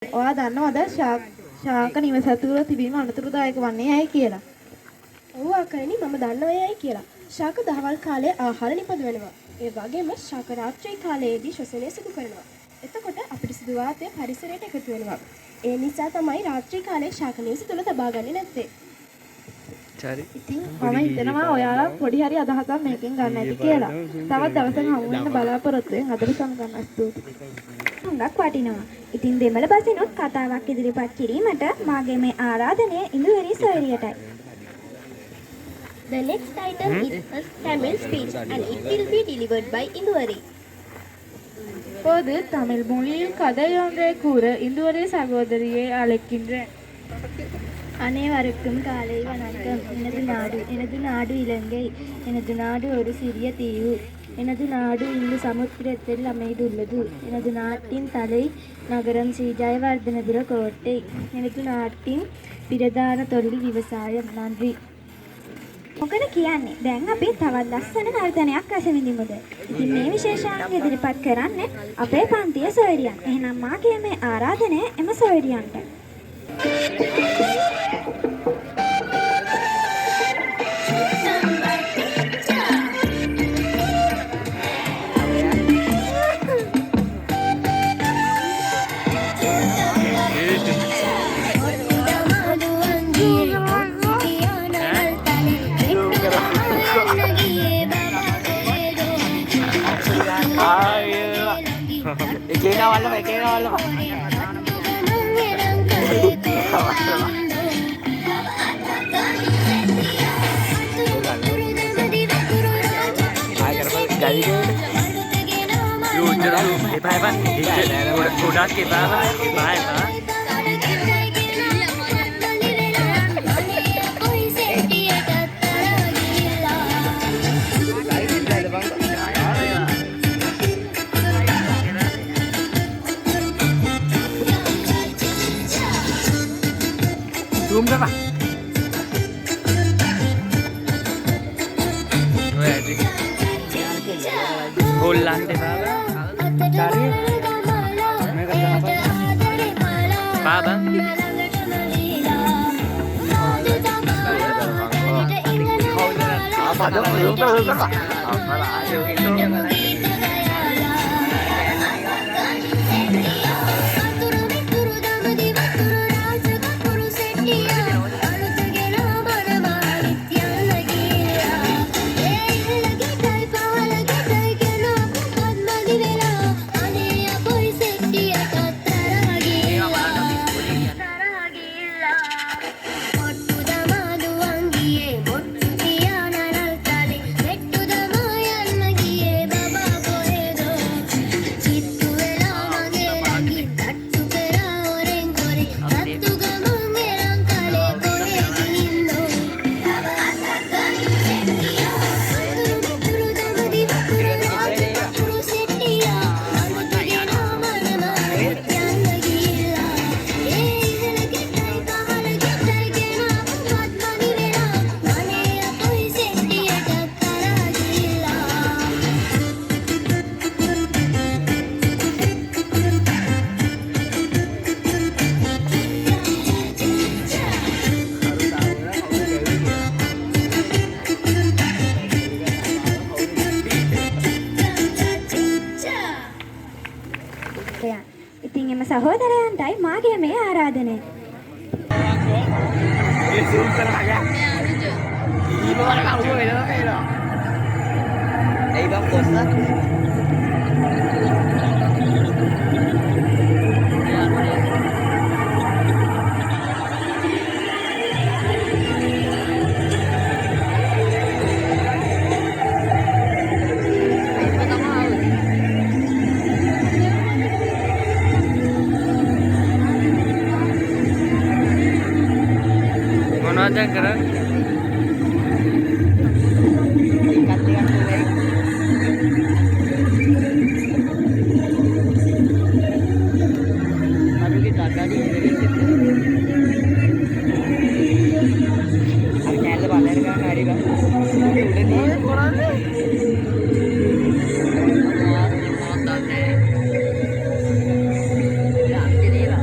ඔයා දන්නවද ශාක නිවස තුළ තිබීම අනතුරුදායක වන්නේ ඇයි කියලා? ඔව් අකරණි මම දන්නවා ඇයි කියලා. ශාක දහවල් කාලේ ආහාර නිපද වෙනවා. ඒ වගේම ශාක රාත්‍රී කාලයේදී ශ්වසනය සිදු කරනවා. එතකොට අපිට සිදු වාතය පරිසරයට එකතු වෙනවා. ඒ නිසා තමයි රාත්‍රී කාලේ ශාක නිවස තුළ තබා ගන්නේ නැත්තේ. ඉතින් මම හිතනවා ඔයාලා පොඩි හරි අදහසක් මේකෙන් ගන්න ඇති කියලා. තවත් දවසක හමු වෙන්න බලාපොරොත්තු වෙන අදට සමගන්න ස්තුතියි. හුඟක් වටිනවා. ඉතින් දෙමළ බසිනුත් කතාවක් ඉදිරිපත් කිරීමට මාගේ මේ ආරාධනය ඉඳුවරි සොයරියටයි. The next item is a Tamil speech and it will be delivered by Induvari. இப்போது தமிழ் மொழியில் கதை ஒன்றை கூற இந்துவரை சகோதரியை அழைக்கின்றேன். அனைவருக்கும் காலை வணக்கம். எனது நாடு இலங்கை. எனது நாடு ஒரு சிறிய தீவு. எனது நாடு இந்து சமுத்திரத்தில் அமைந்துள்ளது. எனது நாட்டின் தலை நகரம் ஸ்ரீ ஜெயவர்தனபுர கோட்டை. எனது நாட்டின் பிரதான தொழில் விவசாயம். நன்றி. මොකද කියන්නේ? දැන් අපි තවත් ලස්සන නර්තනයක් රස විඳිමුද? ඉතින් මේ විශේෂාංග ඉදිරිපත් කරන්නේ අපේ පන්තියේ සොයරියන්. එහෙනම් මාගේ මේ ආරාධනය එම සොයරියන්ට. Ekena wala. Zoom ra ba? Holland ba? Cari. Baba. Apa dah? ඉතින් එම සහෝදරයන්ටයි මාගේ මේ ආරාධනය. Mana keren? Aduh kita tadi ada baler kan hari kan? Udah nih. Ya, jadi lah.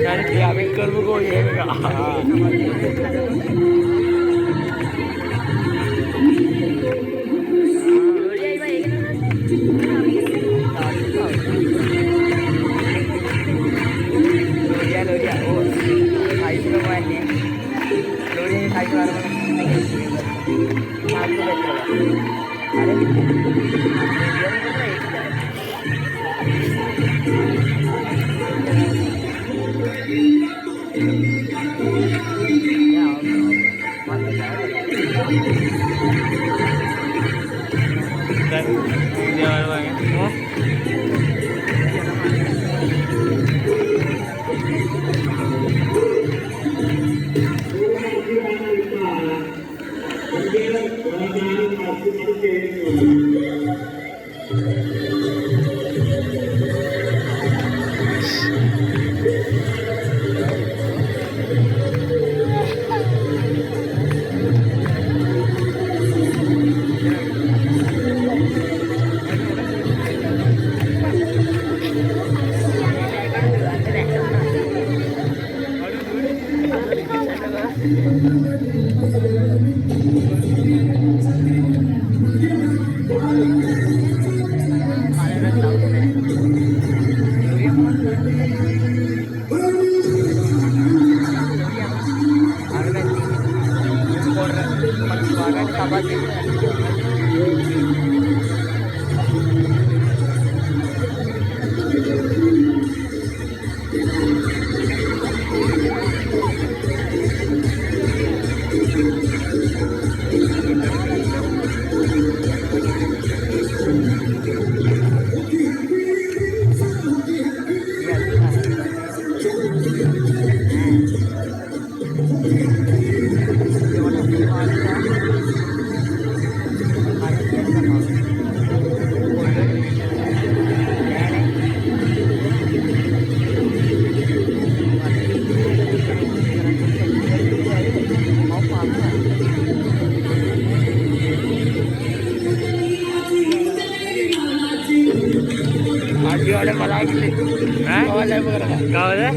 Cari dia pikir buku ya enggak. Lodia, oh, hai sudah main ni. Lodia ni hai sudah main. Aku betul. Ada. Dan dia orang ini. ada malah gitu. Hah? Kau ada apa? Kau ada?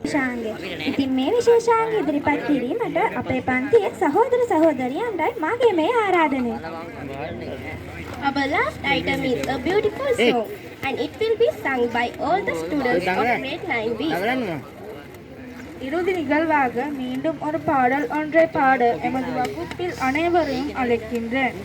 විශේෂාංගය. ඉතින් මේ විශේෂාංග ඉදිරිපත් කිරීමට අපේ පන්තියේ සහෝදර සහෝදරියන්ටයි මාගේ මේ ආරාධනය. Our last item is a beautiful song and it will be sung by all the students of grade 9B. இறுதி நிகழ்வாக மீண்டும் ஒரு பாடல் ஒன்றை பாட எமது வகுப்பில் அனைவரையும் அழைக்கின்றேன்.